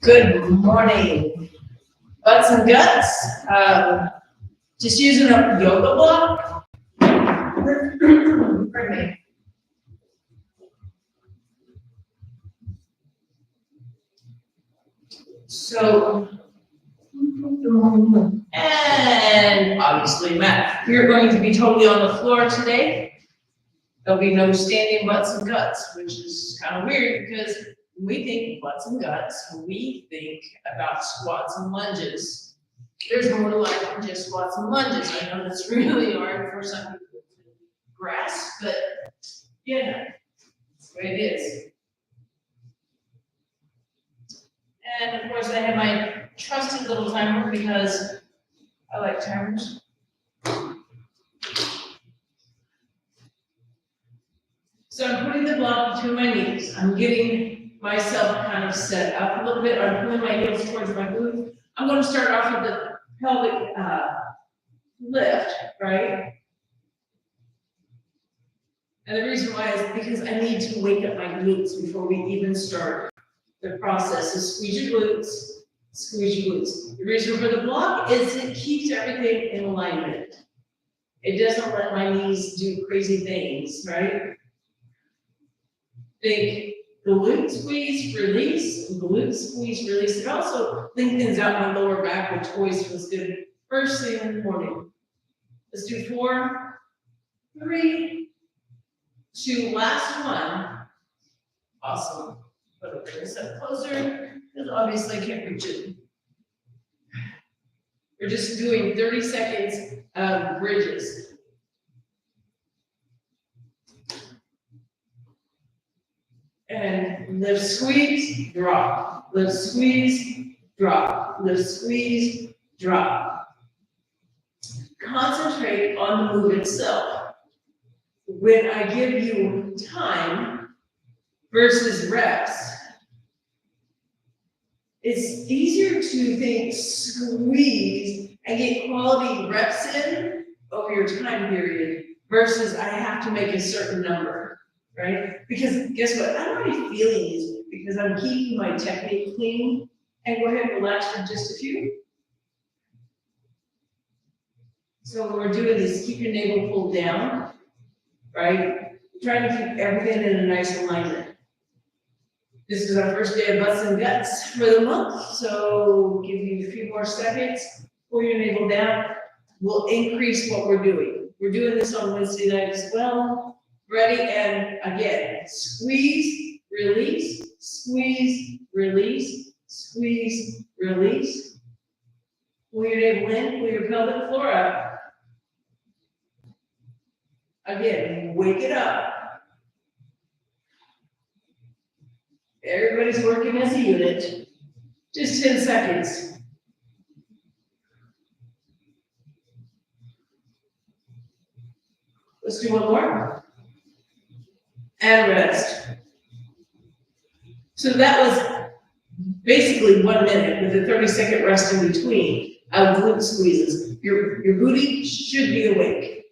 Good morning. Butts and guts. Just using a yoga block. Pardon me. So, and obviously Matt, you're going to be totally on the floor today. There'll be no standing butts and guts, which is kind of weird because when we think butts and guts, we think about squats and lunges. There's more to life than just squats and lunges. I know that's really hard for some people to grasp, but yeah, that's the way it is. And of course, I have my trusted little timer because I like timers. So I'm putting the block between my knees. I'm getting myself kind of set up a little bit. I'm pulling my heels towards my glutes. I'm going to start off with the pelvic lift, right? And the reason why is because I need to wake up my glutes before we even start the process. So squeeze your glutes, squeeze your glutes. The reason for the block is it keeps everything in alignment. It doesn't let my knees do crazy things, right? Think glute squeeze, release, glute squeeze, release. It also lengthens out my lower back, which always feels good first thing in the morning. Let's do 4, 3, 2, last one. Awesome. Put it a step closer, because obviously I can't reach it. We're just doing 30 seconds of bridges. And lift, squeeze, drop. Lift, squeeze, drop. Lift, squeeze, drop. Concentrate on the move itself. When I give you time versus reps, it's easier to think squeeze and get quality reps in over your time period versus I have to make a certain number, right? Because guess what? I'm already feeling these because I'm keeping my technique clean. And go ahead and relax for just a few. So when we're doing this, keep your navel pulled down, right? Trying to keep everything in a nice alignment. This is our first day of butts and guts for the month, so give you a few more seconds. Pull your navel down. We'll increase what we're doing. We're doing this on Wednesday night as well. Ready, and again, squeeze, release, squeeze, release, squeeze, release. Pull your navel in, pull your pelvic floor up. Again, wake it up. Everybody's working as a unit. Just 10 seconds. Let's do one more. And rest. So that was basically 1 minute with a 30-second rest in between of glute squeezes. Your booty should be awake.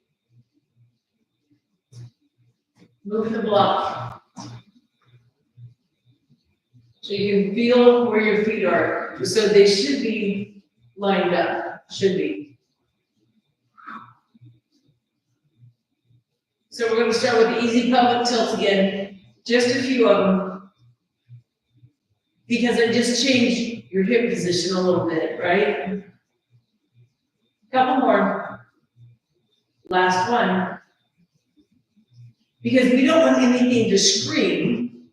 Move the block. So you can feel where your feet are. So they should be lined up, should be. So we're going to start with the easy pelvic tilt again. Just a few of them. Because I just changed your hip position a little bit, right? Couple more. Last one. Because we don't want anything to scream.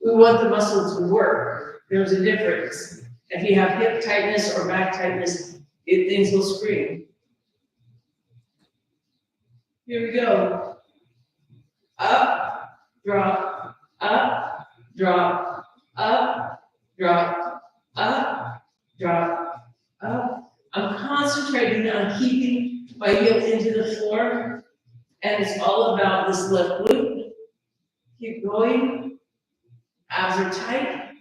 We want the muscle to work. There's a difference. If you have hip tightness or back tightness, things will scream. Here we go. Up, drop, up, drop, up, drop, up, drop, up. I'm concentrating on keeping my heel into the floor, and it's all about this left glute. Keep going. Abs are tight.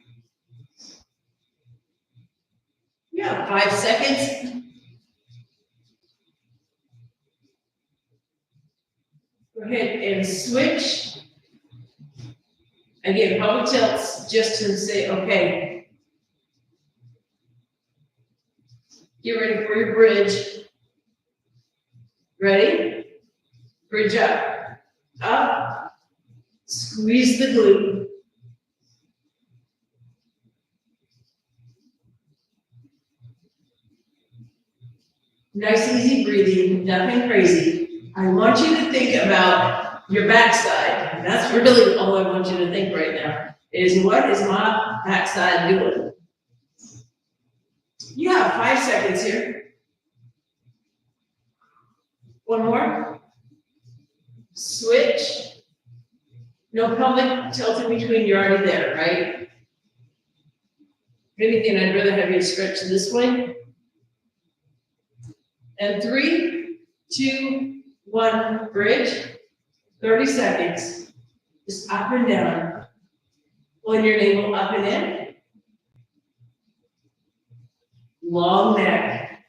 Yeah, 5 seconds. Go ahead and switch. Again, pelvic tilts just to say, okay, Get ready for your bridge. Ready? Bridge up, up, squeeze the glute. Nice, easy breathing, nothing crazy. I want you to think about your backside. That's really all I want you to think right now, is what is my backside doing? You have 5 seconds here. One more. Switch. No pelvic tilting between, you're already there, right? If anything, I'd rather have you stretch this way. And 3, 2, 1, bridge. 30 seconds. Just up and down. Pulling your navel up and in. Long neck.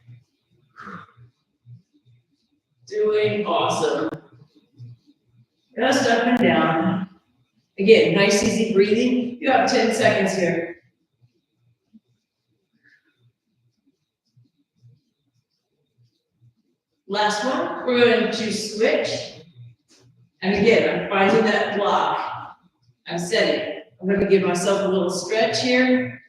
Doing awesome. Just up and down. Again, nice, easy breathing. You have 10 seconds here. Last one, we're going to switch. And again, I'm finding that block. I'm setting. I'm going to give myself a little stretch here.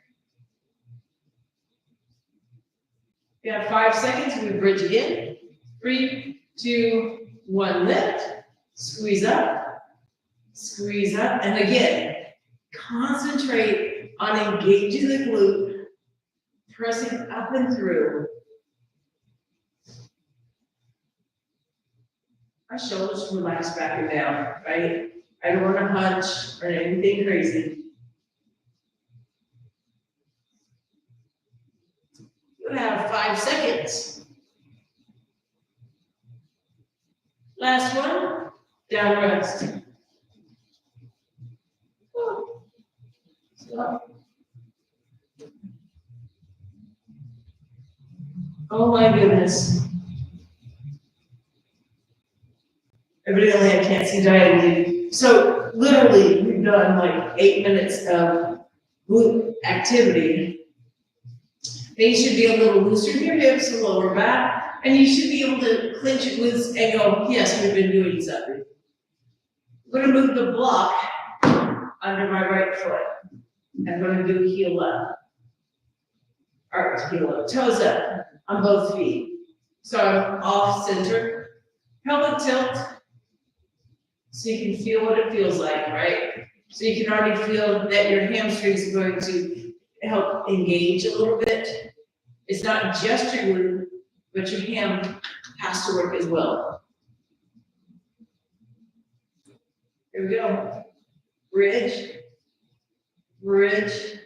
You have 5 seconds, we bridge again. 3, 2, 1, lift. Squeeze up, and again, concentrate on engaging the glute, pressing up and through. My shoulders relax back and down, right? I don't want to hunch or anything crazy. You have 5 seconds. Last one, down rest. Stop. Oh my goodness. Evidently I can't see diagonally. So literally we've done like 8 minutes of glute activity. Then you should be a little looser in your hips and lower back, and you should be able to clench your glutes and go, yes, we've been doing something. I'm going to move the block under my right foot. I'm going to do heel up. All right, heel up. Toes up on both feet. So I'm off center. Pelvic tilt. So you can feel what it feels like, right? So you can already feel that your hamstrings are going to help engage a little bit. It's not just your glute, but your ham has to work as well. Here we go. Bridge, bridge,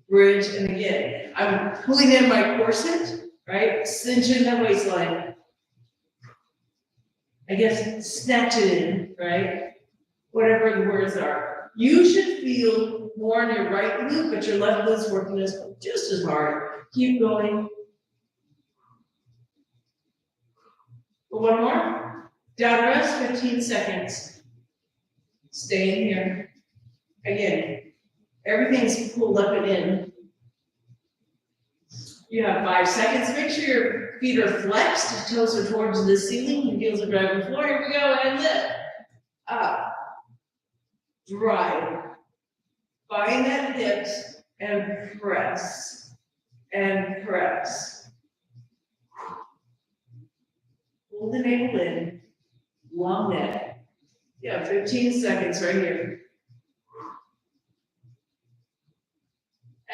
bridge, and again, I'm pulling in my corset, right? Cinching the waistline. I guess snatch it in, right? Whatever the words are. You should feel more in your right glute, but your left glute's working just as hard. Keep going. One more. Down rest, 15 seconds. Stay in here. Again, everything's pulled up and in. You have 5 seconds. Make sure your feet are flexed, toes are towards the ceiling, your heels are driving the floor. Here we go, and lift. Up. Drive. Find that hips and press. And press. Pull the navel in. Long neck. Yeah, 15 seconds right here.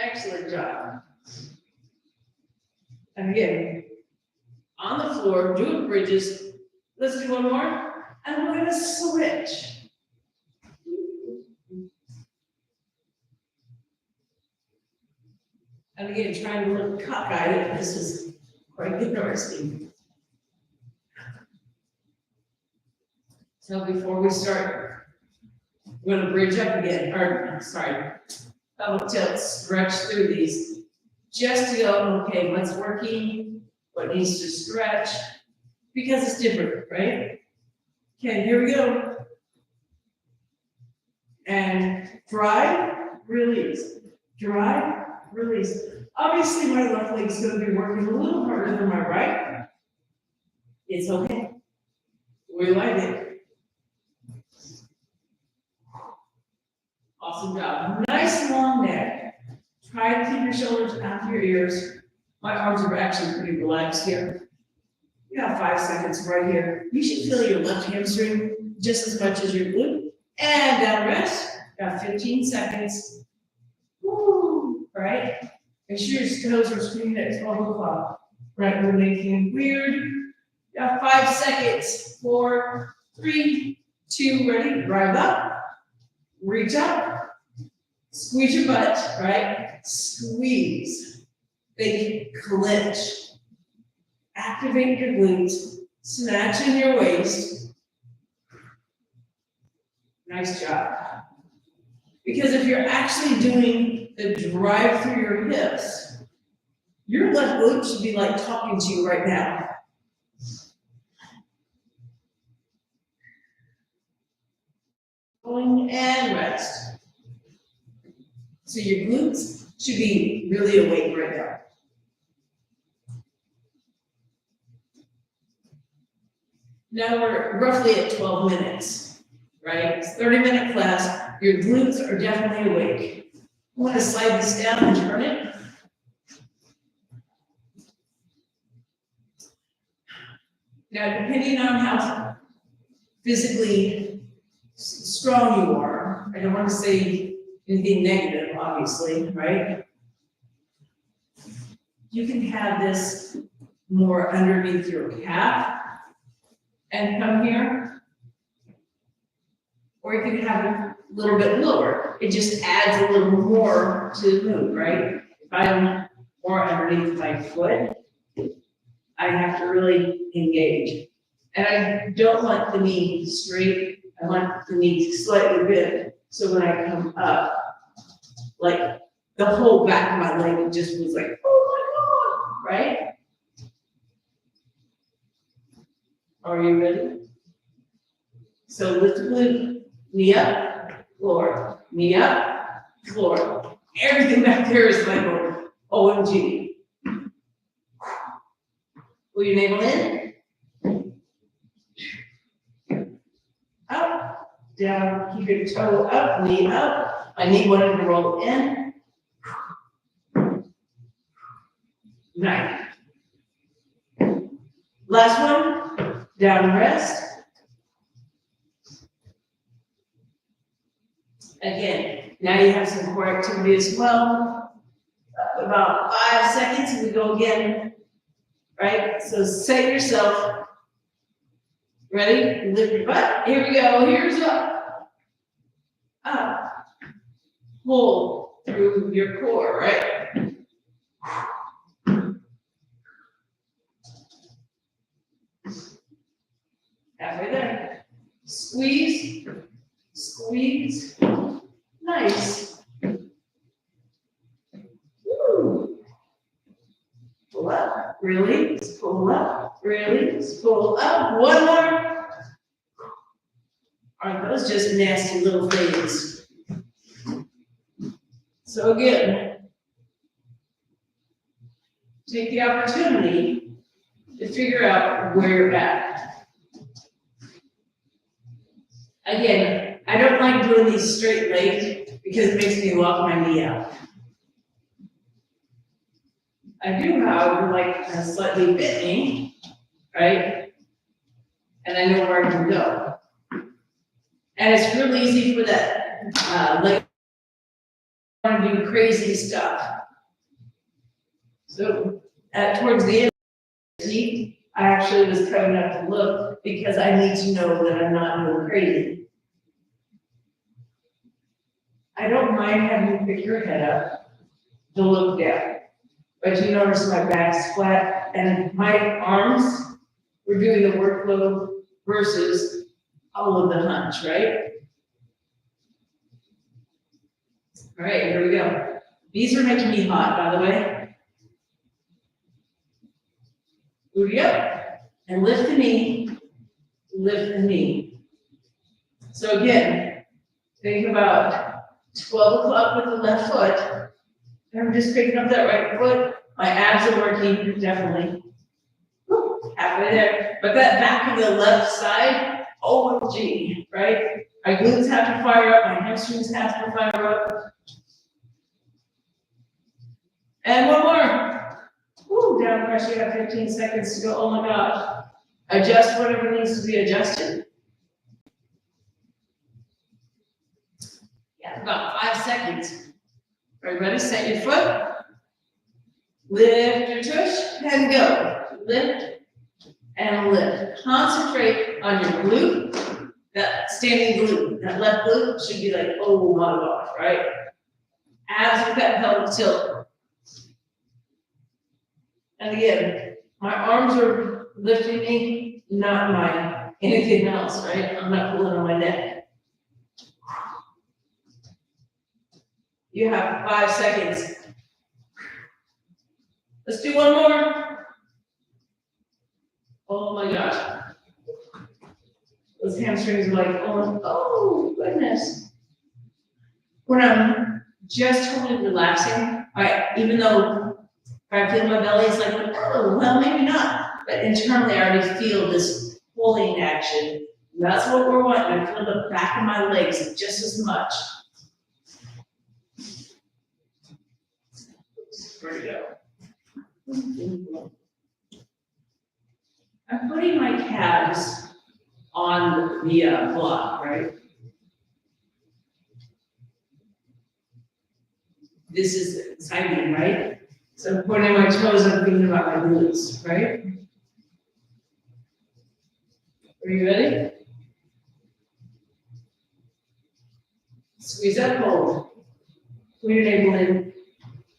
Excellent job. And again, on the floor, doing bridges. Let's do one more. And we're going to switch. And again, trying to look cockeyed. This is quite interesting. So before we start, we're going to bridge up again. Pelvic tilt, stretch through these. Just to go, okay, what's working? What needs to stretch? Because it's different, right? Okay, here we go. And drive, release. Drive, release. Obviously, my left leg is gonna be working a little harder than my right. It's okay. We like it. Awesome job. Nice long neck. Try to keep your shoulders out your ears. My arms are actually pretty relaxed here. You got 5 seconds right here. You should feel your left hamstring just as much as your glute. And down rest. Got 15 seconds. Woo, right? Make sure your toes are screaming at 12 o'clock. Right, we're making weird. Got 5 seconds. 4, 3, 2, ready? Drive up. Reach up. Squeeze your butt, right? Squeeze. Big clench. Activate your glutes. Snatch in your waist. Nice job. Because if you're actually doing the drive through your hips, your left glute should be like talking to you right now. Going and rest. So your glutes should be really awake right now. Now we're roughly at 12 minutes, right? It's 30-minute class. Your glutes are definitely awake. I want to slide this down and turn it. Now, depending on how physically strong you are, I don't want to say anything negative, obviously, right? You can have this more underneath your calf and come here, or you can have it a little bit lower. It just adds a little more to the move, right? If I'm more underneath my foot, I have to really engage. And I don't want the knee straight, I want the knee slightly bent. So when I come up, like the whole back of my leg just was like, oh my God, right? Are you ready? So lift the glute, knee up, floor, knee up, floor. Everything back there is like OMG. Pull your navel in. Up, down, keep your toe up, knee up. My knee wanted to roll in. 9. Last one, down rest. Again, now you have some core activity as well. About 5 seconds and we go again, right? So say yourself, ready? Lift your butt. Here we go. Here's up. Up. Pull through your core, right? Halfway there. Squeeze. Squeeze. Nice. Woo. Pull up. Release. Pull up. Release. Pull up. One more. Aren't those just nasty little things? So again, take the opportunity to figure out where you're at. Again, I don't like doing these straight legs because it makes me lock my knee out. I do, however, like a slightly bent knee, right? And I know where I can go. And it's really easy for that leg to do crazy stuff. So towards the end of the knee, I actually was coming up to look because I need to know that I'm not doing crazy. I don't mind having you pick your head up to look down, but you notice my back's flat and my arms were doing the workload versus all of the hunch, right? All right, here we go. These are making me hot, by the way. Here we go. And lift the knee, lift the knee. So again, think about 12 o'clock with the left foot And I'm just picking up that right foot. My abs are working, definitely. Halfway there. But that back of the left side, OMG, right? My glutes have to fire up, my hamstrings have to fire up. And one more. Woo, down pressure, you have 15 seconds to go. Oh my gosh. Adjust whatever needs to be adjusted. Yeah, about 5 seconds. Are you ready? Set your foot. Lift your tush and go. Lift and lift. Concentrate on your glute. That standing glute, that left glute should be like, oh my gosh, right? Abs with that pelvic tilt. And again, my arms are lifting me, not my anything else, right? I'm not pulling on my neck. You have 5 seconds. Let's do one more. Oh my gosh. Those hamstrings are like, oh goodness. When I'm just totally relaxing, even though if I feel my belly, it's like, oh, well, maybe not. But internally, I already feel this pulling action. And that's what we're wanting. I feel the back of my legs just as much. Where to go? I'm putting my calves on the block, right? This is exciting, right? So I'm pointing my toes, I'm thinking about my glutes, right? Are you ready? Squeeze up, hold. Pull your navel in.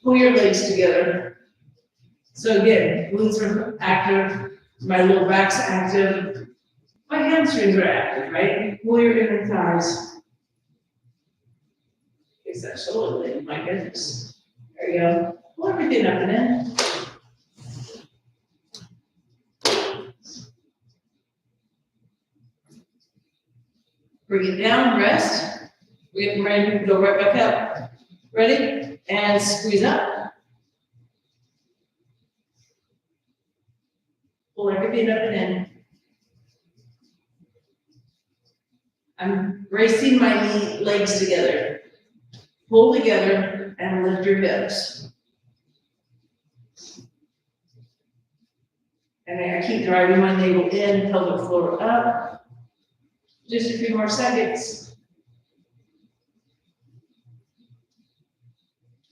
Pull your legs together. So again, glutes are active, my lower back's active, my hamstrings are active, right? Pull your inner thighs. Fix that shoulder blade, my goodness. There you go. Pull everything up and in. Bring it down, rest. We're getting ready to go right back up. Ready? And squeeze up. Pull everything up and in. I'm bracing my legs together. Pull together and lift your hips. And I keep driving my navel in, pelvic floor up. Just a few more seconds.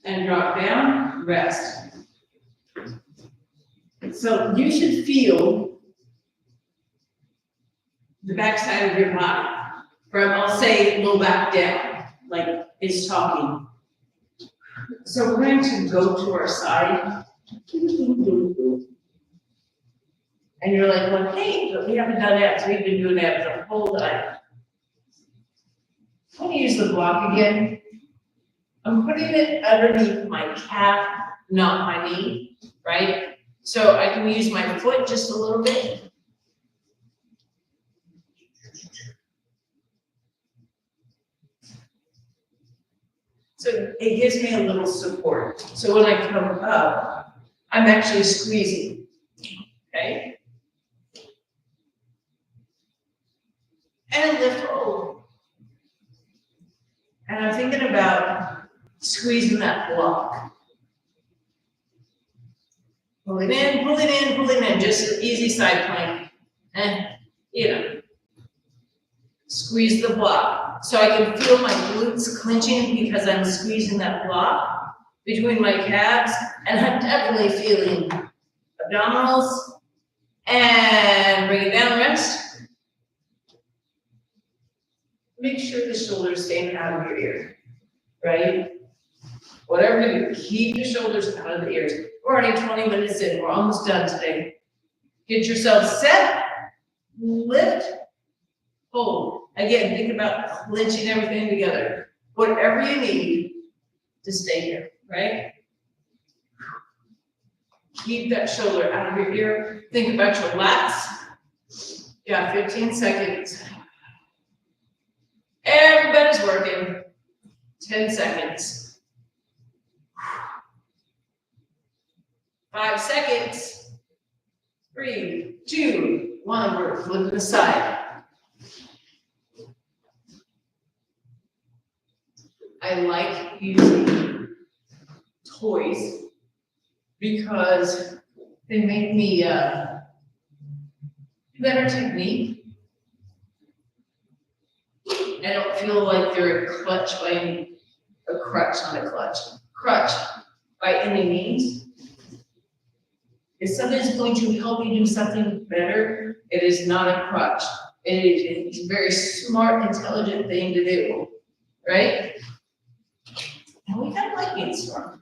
And drop down, rest. So you should feel the backside of your body from, I'll say, low back down, like it's talking. So we're going to go to our side. And you're like, well, hey, but we haven't done that, so we've been doing that for the whole time. I'm going to use the block again. I'm putting it underneath my calf, not my knee, right? So I can use my foot just a little bit. So it gives me a little support. So when I come up, I'm actually squeezing, okay? And lift over. And I'm thinking about squeezing that block. Pull it in, pull it in, pull it in. Just an easy side plank. And, squeeze the block. So I can feel my glutes clenching because I'm squeezing that block between my calves. And I'm definitely feeling abdominals. And bring it down, rest. Make sure the shoulders stay out of your ear, right? Whatever you do, keep the shoulders out of the ears. We're already 20 minutes in, we're almost done today. Get yourself set, lift, hold. Again, think about clenching everything together. Whatever you need to stay here, right? Keep that shoulder out of your ear. Think about your lats. You got 15 seconds. Everybody's working. 10 seconds. 5 seconds. 3, 2, 1, we're flipping aside. I like using toys because they make me better technique. I don't feel like they're a crutch by a crutch, not a clutch. Crutch by any means. If something's going to help you do something better, it is not a crutch. It's a very smart, intelligent thing to do, right? And we kind of like being strong.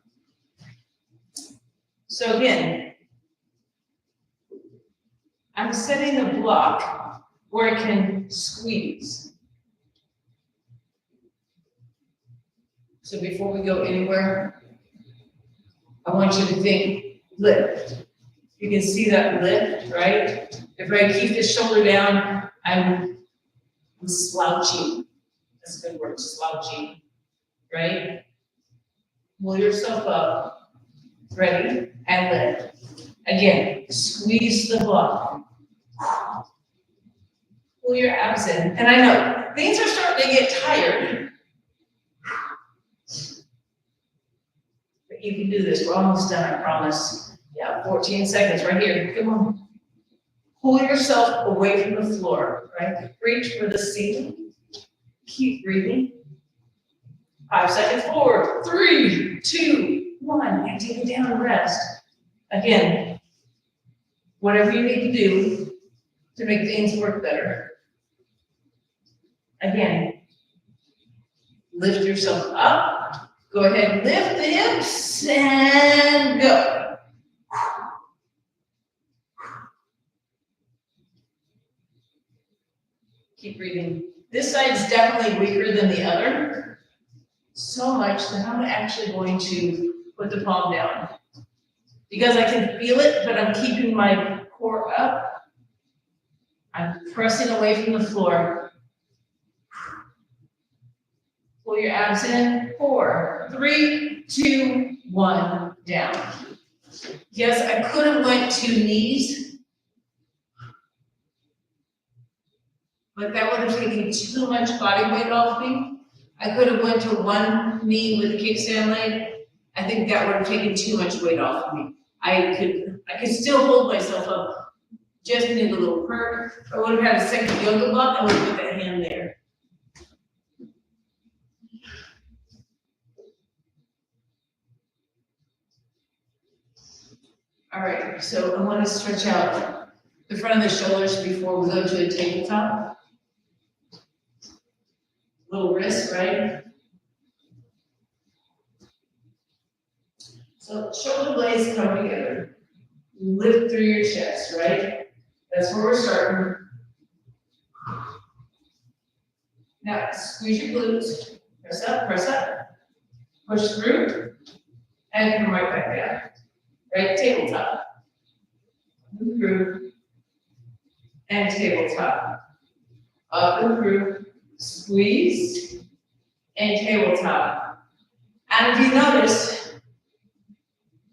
So again, I'm setting a block where I can squeeze. So before we go anywhere, I want you to think lift. You can see that lift, right? If I keep the shoulder down, I'm slouching. That's a good word, slouching, right? Pull yourself up, ready, and lift. Again, squeeze the block. Pull your abs in. And I know, things are starting to get tired. But you can do this, we're almost done, I promise. Yeah, 14 seconds, right here, come on. Pull yourself away from the floor, right? Reach for the ceiling. Keep breathing. 5 seconds forward. 3, 2, 1. And take it down and rest. Again, whatever you need to do to make things work better. Again, lift yourself up. Go ahead and lift the hips and go. Keep breathing. This side is definitely weaker than the other. So much that I'm actually going to put the palm down. Because I can feel it, but I'm keeping my core up. I'm pressing away from the floor. Pull your abs in. 4, 3, 2, 1, down. Yes, I could have went to knees, but that would have taken too much body weight off me. I could have went to one knee with a kickstand leg. I think that would have taken too much weight off of me. I could still hold myself up. Just need a little perk. I would have had a second yoga block. I would have put that hand there. All right, so I want to stretch out the front of the shoulders before we go to a tabletop. Little wrist, right? So shoulder blades come together. Lift through your chest, right? That's where we're starting. Now squeeze your glutes. Press up, push through, and come right back down. Right, tabletop. Move through, and tabletop. Up and through, squeeze, and tabletop. And if you notice,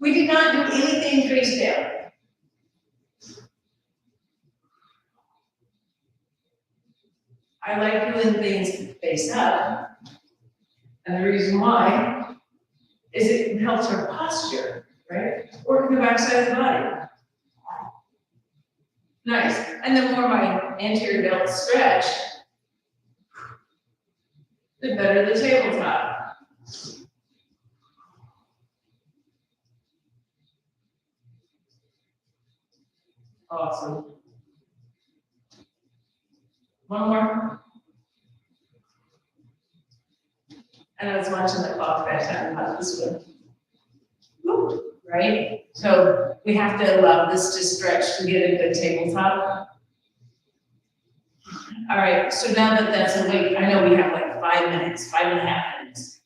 we did not do anything face down. I like doing things face up. And the reason why is it helps our posture, right? Working the backside of the body. Nice. And the more my anterior delts stretch, the better the tabletop. Awesome. One more. And I was watching the clock that time about this one. Woo, right? So we have to allow this to stretch to get a good tabletop. All right, so now that that's awake, I know we have like 5 minutes, 5.5 minutes.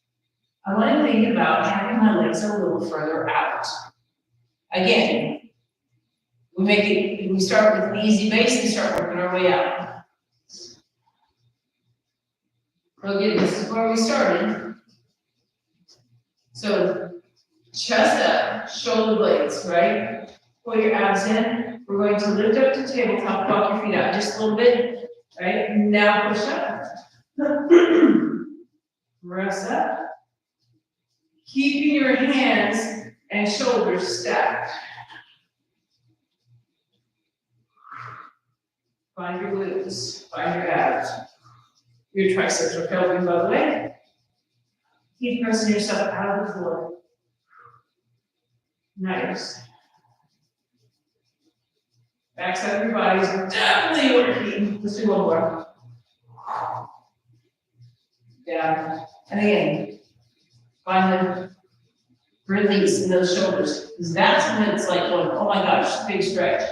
I want to think about having my legs a little further out. Again, we start with an easy base and start working our way out. Well, again, this is where we started. So chest up, shoulder blades, right? Pull your abs in. We're going to lift up to tabletop, walk your feet out just a little bit, right? Now push up. Rest up. Keeping your hands and shoulders stacked. Find your glutes, find your abs. Your triceps are pelvic, by the way. Keep pressing yourself out of the floor. Nice. Backside of your body is definitely working. Let's do one more. Down. And again, find the release in those shoulders. Because that's when it's like going, oh my gosh, big stretch.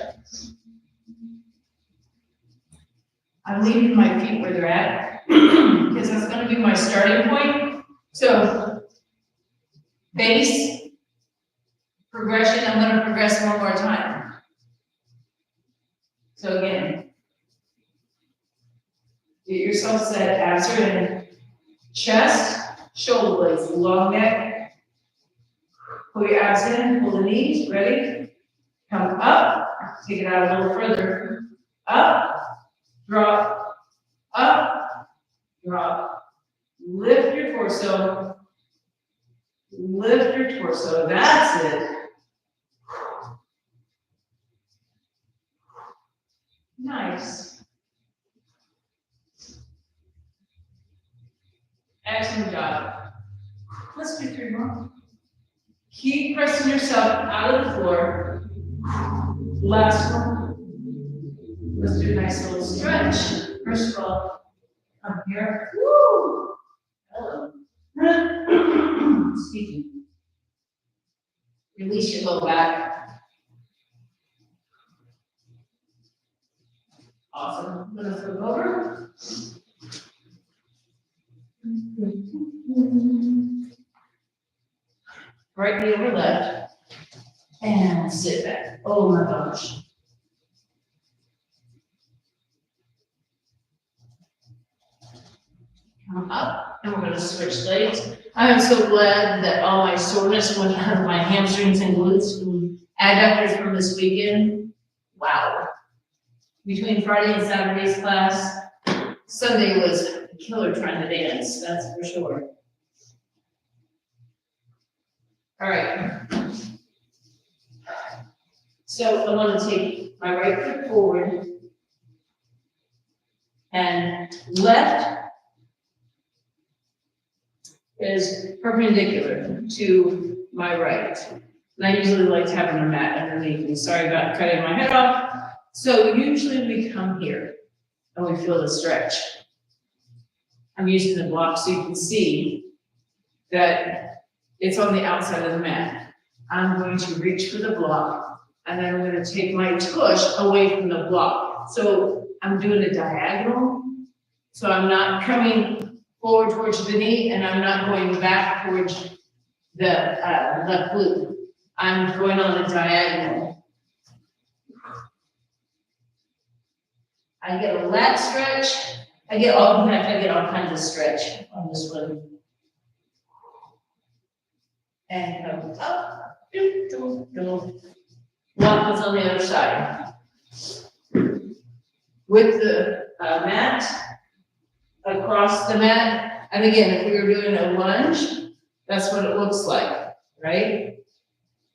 I'm leaving my feet where they're at because that's going to be my starting point. So, base, progression, I'm going to progress one more time. So again, get yourself set, abs are in, chest, shoulder blades, long neck. Pull your abs in, pull the knees, ready? Come up, take it out a little further. Up, drop, up, drop. Lift your torso. Lift your torso. That's it. Nice. Excellent job. Let's do 3 more. Keep pressing yourself out of the floor. Last one. Let's do a nice little stretch. First of all, come here. Woo! Hello. Excuse me. Release your low back. Awesome. I'm going to flip over. Right knee over left. And sit back. Oh my gosh. Come up, and we're going to switch legs. I am so glad that all my soreness went out of my hamstrings and glutes and adductors from this weekend. Wow. Between Friday and Saturday's class, Sunday was a killer trying to dance, that's for sure. All right. So I want to take my right foot forward and left is perpendicular to my right. And I usually like having a mat underneath me. Sorry about cutting my head off. So usually we come here and we feel the stretch. I'm using the block so you can see that it's on the outside of the mat. I'm going to reach for the block and then I'm going to take my tush away from the block. So I'm doing a diagonal. So I'm not coming forward towards the knee, and I'm not going back towards the left glute. I'm going on a diagonal. I get a lat stretch. I get all kinds of stretch on this one. And come up. Block is on the other side. With the mat, across the mat, and again, if we were doing a lunge, that's what it looks like, right?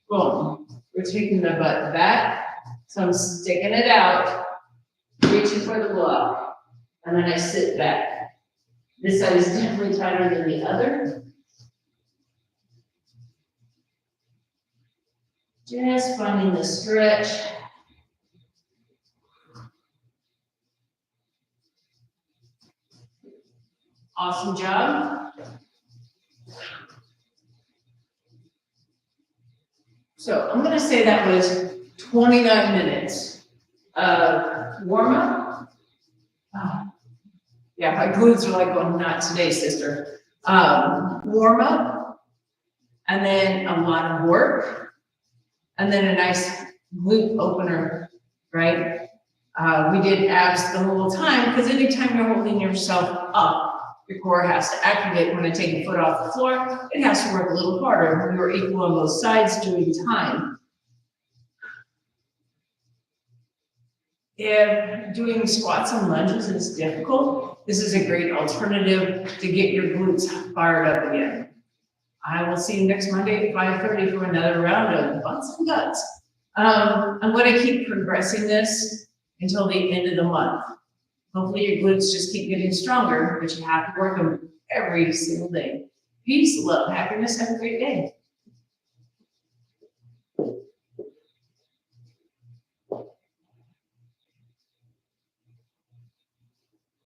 Boom. We're taking the butt back, so I'm sticking it out, reaching for the block, and then I sit back. This side is definitely tighter than the other. Just finding the stretch. Awesome job. So I'm going to say that was 29 minutes of warm up. Oh, yeah, my glutes are like going, not today, sister. Warm up, and then a lot of work, and then a nice glute opener, right? We did abs the whole time because anytime you're holding yourself up, Your core has to activate. When I take a foot off the floor, it has to work a little harder. We were equal on both sides doing time. If doing squats and lunges is difficult, this is a great alternative to get your glutes fired up again. I will see you next Monday at 5:30 for another round of butts and guts. I'm going to keep progressing this until the end of the month. Hopefully your glutes just keep getting stronger, but you have to work them every single day. Peace, love, happiness, have a great day.